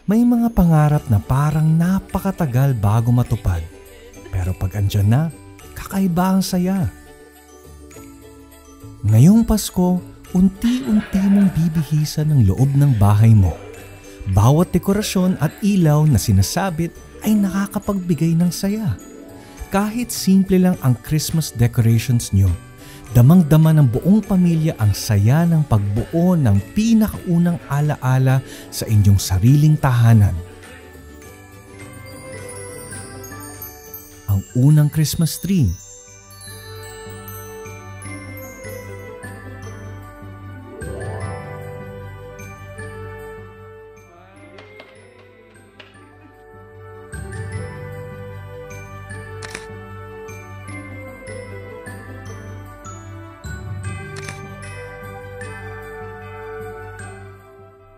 May mga pangarap na parang napakatagal bago matupad. Pero pag andyan na, kakaiba ang saya. Ngayong Pasko, unti-unti mong bibihisan ang loob ng bahay mo. Bawat dekorasyon at ilaw na sinasabit ay nakakapagbigay ng saya. Kahit simple lang ang Christmas decorations nyo, damang-dama ng buong pamilya ang saya ng pagbuo ng pinakaunang alaala sa inyong sariling tahanan. Ang unang Christmas tree.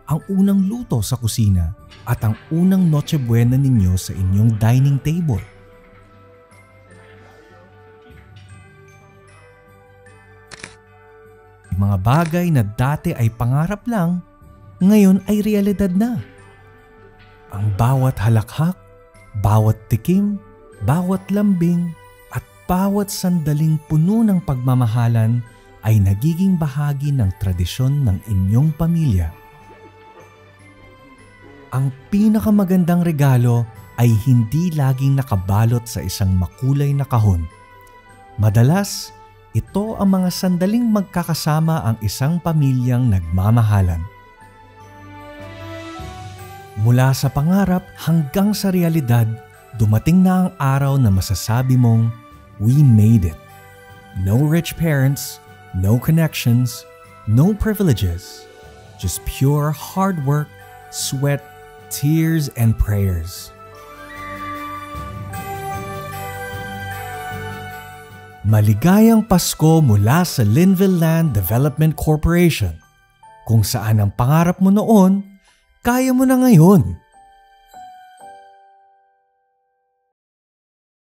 Ang unang luto sa kusina at ang unang Noche Buena ninyo sa inyong dining table. Mga bagay na dati ay pangarap lang, ngayon ay realidad na. Ang bawat halakhak, bawat tikim, bawat lambing, at bawat sandaling puno ng pagmamahalan ay nagiging bahagi ng tradisyon ng inyong pamilya. Ang pinakamagandang regalo ay hindi laging nakabalot sa isang makulay na kahon. Madalas, ito ang mga sandaling magkakasama ang isang pamilyang nagmamahalan. Mula sa pangarap hanggang sa realidad, dumating na ang araw na masasabi mong, we made it. No rich parents, no connections, no privileges. Just pure hard work, sweat, tears, and prayers. Maligayang Pasko mula sa Linville Land Development Corporation. Kung saan ang pangarap mo noon, kaya mo na ngayon.